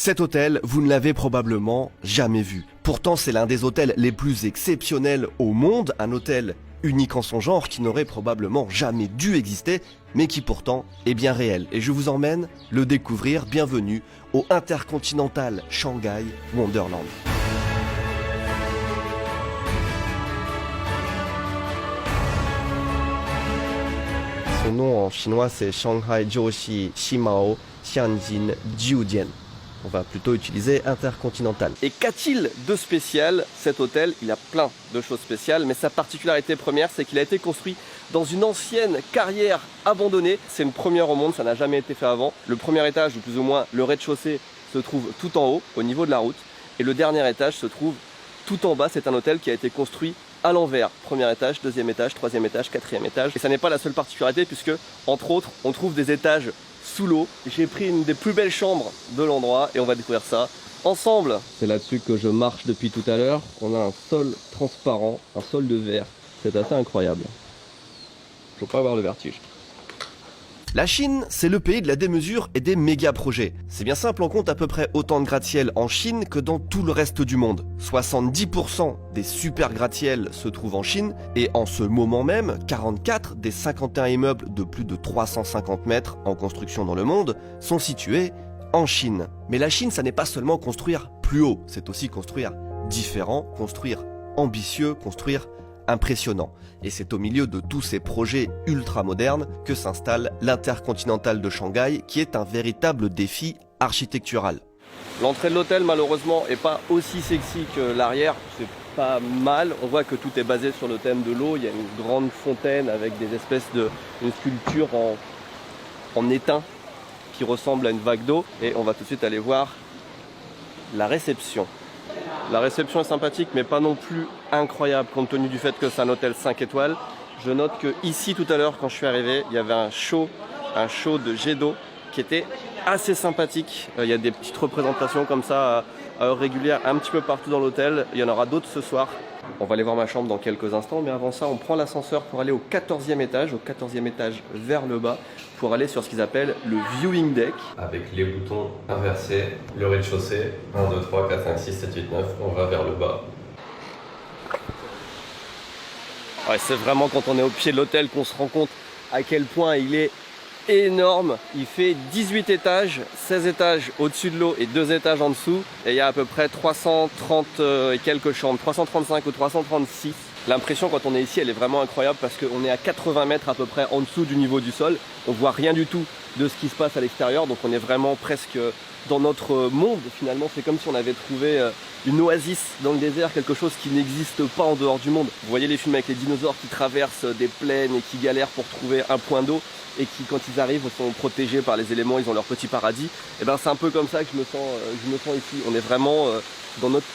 Cet hôtel, vous ne l'avez probablement jamais vu. Pourtant, c'est l'un des hôtels les plus exceptionnels au monde, un hôtel unique en son genre qui n'aurait probablement jamais dû exister, mais qui pourtant est bien réel. Et je vous emmène le découvrir. Bienvenue au Intercontinental Shanghai Wonderland. Son nom en chinois c'est Shanghai Jiuxi Ximao Xianjin Jiudian. On va plutôt utiliser Intercontinental. Et qu'a-t-il de spécial cet hôtel? Il a plein de choses spéciales, mais sa particularité première, c'est qu'il a été construit dans une ancienne carrière abandonnée. C'est une première au monde, ça n'a jamais été fait avant. Le premier étage, ou plus ou moins le rez-de-chaussée, se trouve tout en haut, au niveau de la route. Et le dernier étage se trouve tout en bas. C'est un hôtel qui a été construit à l'envers. Premier étage, deuxième étage, troisième étage, quatrième étage. Et ça n'est pas la seule particularité, puisque, entre autres, on trouve des étages sous l'eau. J'ai pris une des plus belles chambres de l'endroit et on va découvrir ça ensemble. C'est là-dessus que je marche depuis tout à l'heure. On a un sol transparent, un sol de verre. C'est assez incroyable. Faut pas avoir le vertige. La Chine, c'est le pays de la démesure et des méga projets. C'est bien simple, on compte à peu près autant de gratte-ciel en Chine que dans tout le reste du monde. 70% des super gratte-ciel se trouvent en Chine et en ce moment même, 44 des 51 immeubles de plus de 350 mètres en construction dans le monde sont situés en Chine. Mais la Chine, ça n'est pas seulement construire plus haut, c'est aussi construire différent, construire ambitieux, construire impressionnant. Et c'est au milieu de tous ces projets ultra modernes que s'installe l'Intercontinental de Shanghai, qui est un véritable défi architectural. L'entrée de l'hôtel, malheureusement, n'est pas aussi sexy que l'arrière. C'est pas mal. On voit que tout est basé sur le thème de l'eau. Il y a une grande fontaine avec des espèces une sculpture en étain qui ressemble à une vague d'eau. Et on va tout de suite aller voir la réception. La réception est sympathique, mais pas non plus incroyable compte tenu du fait que c'est un hôtel 5 étoiles. Je note que ici, tout à l'heure, quand je suis arrivé, il y avait un show de jet d'eau qui était assez sympathique. Il y a des petites représentations comme ça à heure régulière un petit peu partout dans l'hôtel. Il y en aura d'autres ce soir. On va aller voir ma chambre dans quelques instants, mais avant ça, on prend l'ascenseur pour aller au 14e étage vers le bas, pour aller sur ce qu'ils appellent le viewing deck. Avec les boutons inversés, le rez-de-chaussée, 1, 2, 3, 4, 5, 6, 7, 8, 9, on va vers le bas. Ouais, c'est vraiment quand on est au pied de l'hôtel qu'on se rend compte à quel point il est énorme. Il fait 18 étages, 16 étages au-dessus de l'eau et 2 étages en dessous. Et il y a à peu près 330 et quelques chambres, 335 ou 336. L'impression quand on est ici, elle est vraiment incroyable parce qu'on est à 80 mètres à peu près en dessous du niveau du sol. On voit rien du tout de ce qui se passe à l'extérieur, donc on est vraiment presque dans notre monde finalement. C'est comme si on avait trouvé une oasis dans le désert, quelque chose qui n'existe pas en dehors du monde. Vous voyez les films avec les dinosaures qui traversent des plaines et qui galèrent pour trouver un point d'eau et qui, quand ils arrivent, sont protégés par les éléments, ils ont leur petit paradis. Et ben c'est un peu comme ça que je me sens ici. On est vraiment dans notre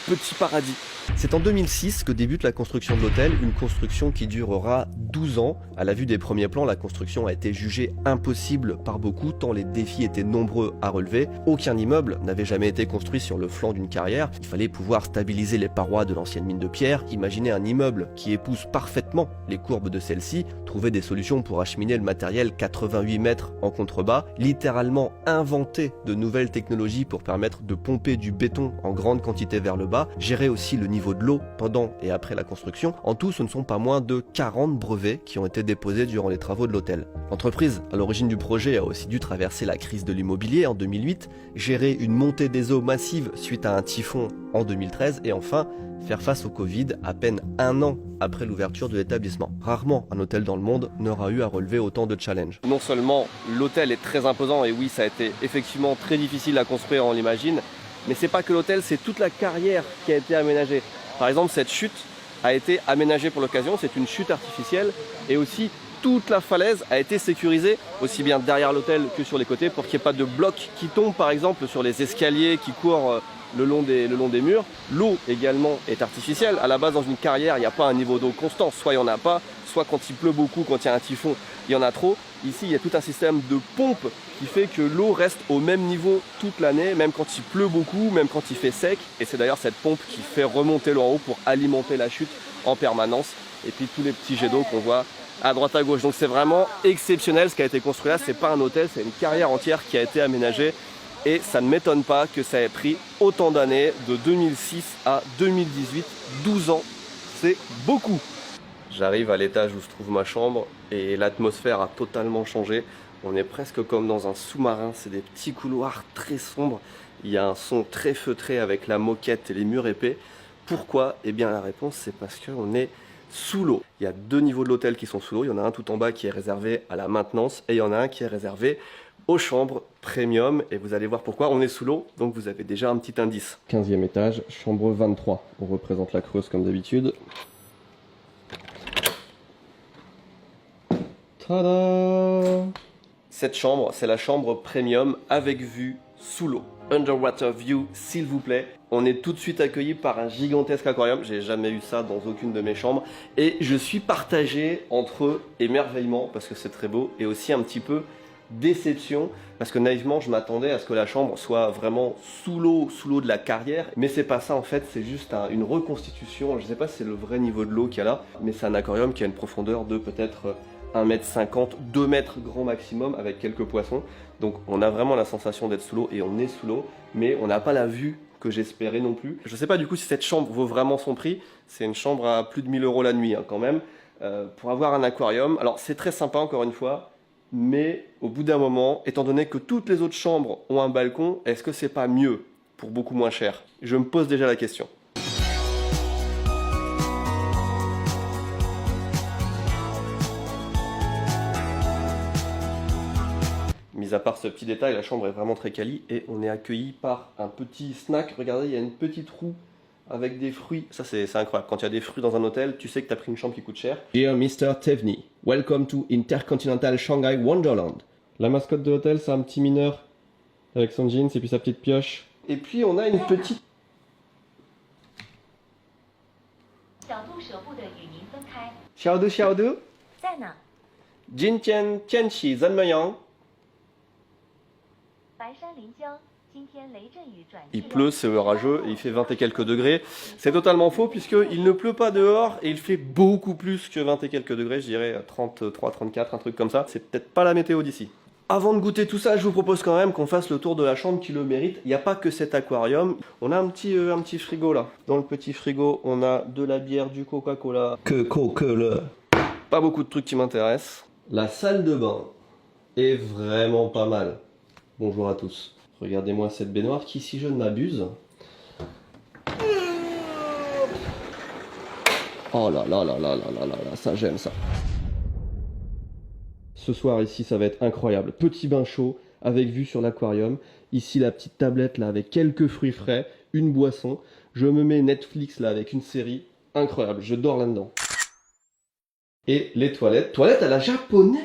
petit paradis. C'est en 2006 que débute la construction de l'hôtel, une construction qui durera 12 ans. À la vue des premiers plans, la construction a été jugée impossible par beaucoup, tant les défis étaient nombreux à relever. Aucun immeuble n'avait jamais été construit sur le flanc d'une carrière. Il fallait pouvoir stabiliser les parois de l'ancienne mine de pierre, imaginer un immeuble qui épouse parfaitement les courbes de celle-ci, trouver des solutions pour acheminer le matériel 88 mètres en contrebas, littéralement inventer de nouvelles technologies pour permettre de pomper du béton en grande quantité vers le bas, gérer aussi le niveau de l'eau pendant et après la construction. En tout, ce ne sont pas moins de 40 brevets qui ont été déposés durant les travaux de l'hôtel. L'entreprise à l'origine du projet a aussi dû traverser la crise de l'immobilier en 2008, gérer une montée des eaux massive suite à un typhon en 2013 et enfin faire face au Covid à peine un an après l'ouverture de l'établissement. Rarement un hôtel dans le monde n'aura eu à relever autant de challenges. Non seulement l'hôtel est très imposant et oui, ça a été effectivement très difficile à construire, on l'imagine, mais c'est pas que l'hôtel, c'est toute la carrière qui a été aménagée. Par exemple, cette chute a été aménagée pour l'occasion, c'est une chute artificielle et aussi toute la falaise a été sécurisée, aussi bien derrière l'hôtel que sur les côtés, pour qu'il n'y ait pas de blocs qui tombent par exemple sur les escaliers qui courent le long des murs. L'eau également est artificielle. À la base, dans une carrière, il n'y a pas un niveau d'eau constant. Soit il n'y en a pas, soit quand il pleut beaucoup, quand il y a un typhon, il y en a trop. Ici, il y a tout un système de pompe qui fait que l'eau reste au même niveau toute l'année, même quand il pleut beaucoup, même quand il fait sec. Et c'est d'ailleurs cette pompe qui fait remonter l'eau en haut pour alimenter la chute en permanence. Et puis tous les petits jets d'eau qu'on voit à droite à gauche. Donc c'est vraiment exceptionnel ce qui a été construit là. C'est pas un hôtel, c'est une carrière entière qui a été aménagée Et ça ne m'étonne pas que ça ait pris autant d'années, de 2006 à 2018, 12 ans, c'est beaucoup. J'arrive à l'étage où se trouve ma chambre et l'atmosphère a totalement changé. On est presque comme dans un sous-marin, c'est des petits couloirs très sombres. Il y a un son très feutré avec la moquette et les murs épais. Pourquoi? Eh bien la réponse c'est parce qu'on est sous l'eau. Il y a 2 niveaux de l'hôtel qui sont sous l'eau. Il y en a un tout en bas qui est réservé à la maintenance et il y en a un qui est réservé aux chambres premium. Et vous allez voir pourquoi on est sous l'eau. Donc vous avez déjà un petit indice. 15e étage, chambre 23. On représente la Creuse comme d'habitude. Tada! Cette chambre, c'est la chambre premium avec vue sous l'eau. Underwater view, s'il vous plaît. On est tout de suite accueilli par un gigantesque aquarium. J'ai jamais eu ça dans aucune de mes chambres. Et je suis partagé entre émerveillement, parce que c'est très beau, et aussi un petit peu déception, parce que naïvement, je m'attendais à ce que la chambre soit vraiment sous l'eau de la carrière. Mais c'est pas ça en fait, c'est juste une reconstitution. Je sais pas si c'est le vrai niveau de l'eau qu'il y a là, mais c'est un aquarium qui a une profondeur de peut-être 1,50 m, 2 mètres grand maximum avec quelques poissons. Donc on a vraiment la sensation d'être sous l'eau et on est sous l'eau, mais on n'a pas la vue que j'espérais non plus. Je sais pas du coup si cette chambre vaut vraiment son prix. C'est une chambre à plus de 1000 € la nuit hein, quand même, pour avoir un aquarium. Alors c'est très sympa encore une fois, mais au bout d'un moment, étant donné que toutes les autres chambres ont un balcon, est-ce que c'est pas mieux pour beaucoup moins cher? Je me pose déjà la question. Mis à part ce petit détail, la chambre est vraiment très quali et on est accueilli par un petit snack. Regardez, il y a une petite roue avec des fruits. Ça, c'est incroyable. Quand il y a des fruits dans un hôtel, tu sais que tu as pris une chambre qui coûte cher. Dear Mr. Tevni, welcome to Intercontinental Shanghai Wonderland. La mascotte de l'hôtel, c'est un petit mineur avec son jeans et puis sa petite pioche. Et puis, on a une petite... Xiaodu Xiaodu Jin Tian Tianqi Zanmeyang. Il pleut, c'est orageux et il fait 20 et quelques degrés. C'est totalement faux puisqu'il ne pleut pas dehors et il fait beaucoup plus que 20 et quelques degrés, je dirais 33, 34, un truc comme ça. C'est peut-être pas la météo d'ici. Avant de goûter tout ça, je vous propose quand même qu'on fasse le tour de la chambre qui le mérite. Il n'y a pas que cet aquarium. On a un petit frigo là. Dans le petit frigo, on a de la bière, du Coca-Cola. Pas beaucoup de trucs qui m'intéressent. La salle de bain est vraiment pas mal. Bonjour à tous. Regardez-moi cette baignoire qui, si je ne m'abuse... Oh là là là là là là là là, ça j'aime ça. Ce soir ici, ça va être incroyable. Petit bain chaud avec vue sur l'aquarium. Ici, la petite tablette là avec quelques fruits frais, une boisson. Je me mets Netflix là avec une série. Incroyable, je dors là-dedans. Et les toilettes. Toilettes à la japonaise!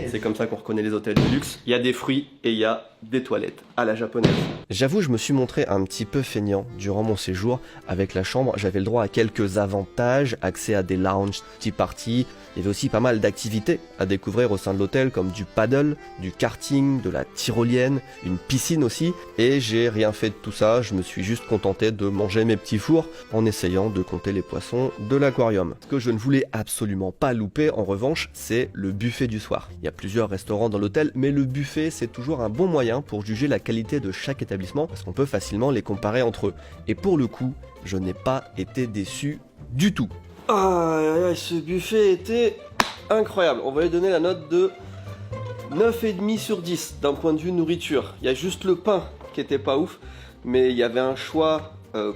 C'est comme ça qu'on reconnaît les hôtels de luxe. Il y a des fruits et il y a des toilettes à la japonaise. J'avoue, je me suis montré un petit peu feignant durant mon séjour avec la chambre. J'avais le droit à quelques avantages, accès à des lounges, tea party. Il y avait aussi pas mal d'activités à découvrir au sein de l'hôtel comme du paddle, du karting, de la tyrolienne, une piscine aussi. Et j'ai rien fait de tout ça, je me suis juste contenté de manger mes petits fours en essayant de compter les poissons de l'aquarium. Ce que je ne voulais absolument pas louper en revanche, c'est le buffet du soir. Il y a plusieurs restaurants dans l'hôtel, mais le buffet c'est toujours un bon moyen pour juger la qualité de chaque établissement parce qu'on peut facilement les comparer entre eux. Et pour le coup, je n'ai pas été déçu du tout. Ah, ce buffet était incroyable. On va lui donner la note de 9,5 sur 10 d'un point de vue nourriture. Il y a juste le pain qui était pas ouf, mais il y avait un choix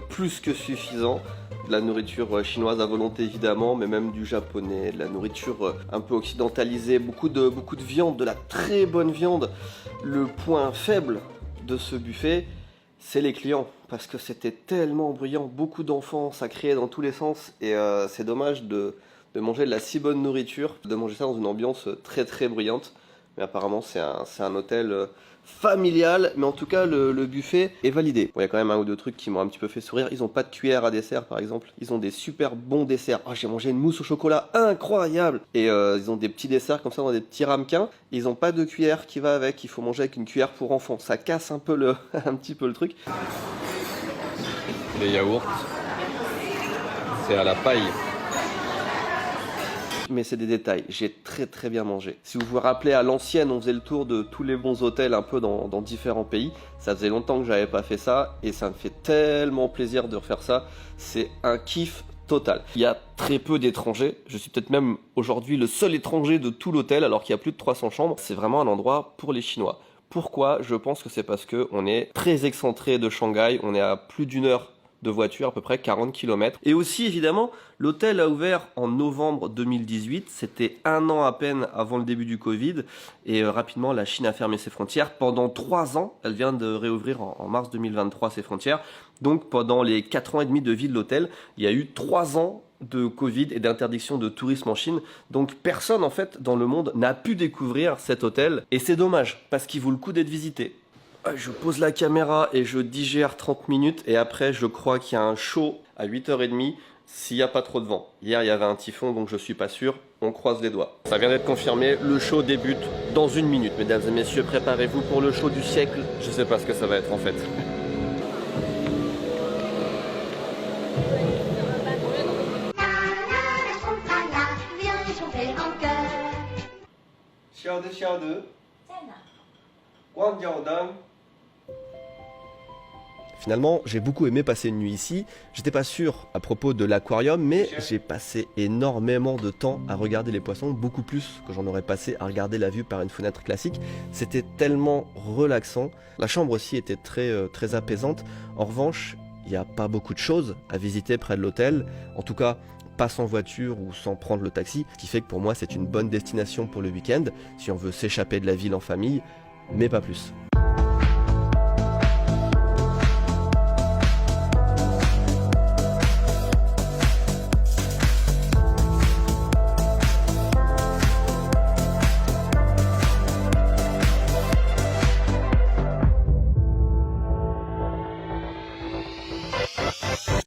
plus que suffisant. De la nourriture chinoise à volonté évidemment, mais même du japonais, de la nourriture un peu occidentalisée, beaucoup de viande, de la très bonne viande. Le point faible de ce buffet, c'est les clients, parce que c'était tellement bruyant, beaucoup d'enfants, ça criait dans tous les sens, et c'est dommage de manger de la si bonne nourriture, de manger ça dans une ambiance très très bruyante. Mais apparemment c'est un hôtel familial, mais en tout cas le buffet est validé. Bon, il y a quand même un ou deux trucs qui m'ont un petit peu fait sourire. Ils n'ont pas de cuillère à dessert par exemple, ils ont des super bons desserts. Oh, j'ai mangé une mousse au chocolat incroyable. Et ils ont des petits desserts comme ça dans des petits ramequins. Ils n'ont pas de cuillère qui va avec, il faut manger avec une cuillère pour enfants. Ça casse un peu un petit peu le truc. Les yaourts, c'est à la paille. Mais c'est des détails, j'ai très bien mangé. Si vous vous rappelez, à l'ancienne, on faisait le tour de tous les bons hôtels un peu dans différents pays. Ça faisait longtemps que j'avais pas fait ça et ça me fait tellement plaisir de refaire ça. C'est un kiff total. Il y a très peu d'étrangers. Je suis peut-être même aujourd'hui le seul étranger de tout l'hôtel alors qu'il y a plus de 300 chambres. C'est vraiment un endroit pour les Chinois. Pourquoi? Je pense que c'est parce qu'on est très excentré de Shanghai. On est à plus d'une heure de voiture, à peu près 40 km. Et aussi, évidemment, l'hôtel a ouvert en novembre 2018. C'était un an à peine avant le début du Covid. Et rapidement, la Chine a fermé ses frontières. Pendant 3 ans, elle vient de réouvrir en mars 2023 ses frontières. Donc, pendant les 4 ans et demi de vie de l'hôtel, il y a eu 3 ans de Covid et d'interdiction de tourisme en Chine. Donc, personne, en fait, dans le monde n'a pu découvrir cet hôtel. Et c'est dommage, parce qu'il vaut le coup d'être visité. Je pose la caméra et je digère 30 minutes et après je crois qu'il y a un show à 8h30 s'il n'y a pas trop de vent. Hier il y avait un typhon donc je suis pas sûr, on croise les doigts. Ça vient d'être confirmé, le show débute dans 1 minute. Mesdames et messieurs, préparez-vous pour le show du siècle. Je sais pas ce que ça va être en fait. Finalement, j'ai beaucoup aimé passer une nuit ici. J'étais pas sûr à propos de l'aquarium, mais j'ai passé énormément de temps à regarder les poissons, beaucoup plus que j'en aurais passé à regarder la vue par une fenêtre classique. C'était tellement relaxant. La chambre aussi était très apaisante. En revanche, il n'y a pas beaucoup de choses à visiter près de l'hôtel. En tout cas, pas sans voiture ou sans prendre le taxi. Ce qui fait que pour moi, c'est une bonne destination pour le week-end, si on veut s'échapper de la ville en famille, mais pas plus.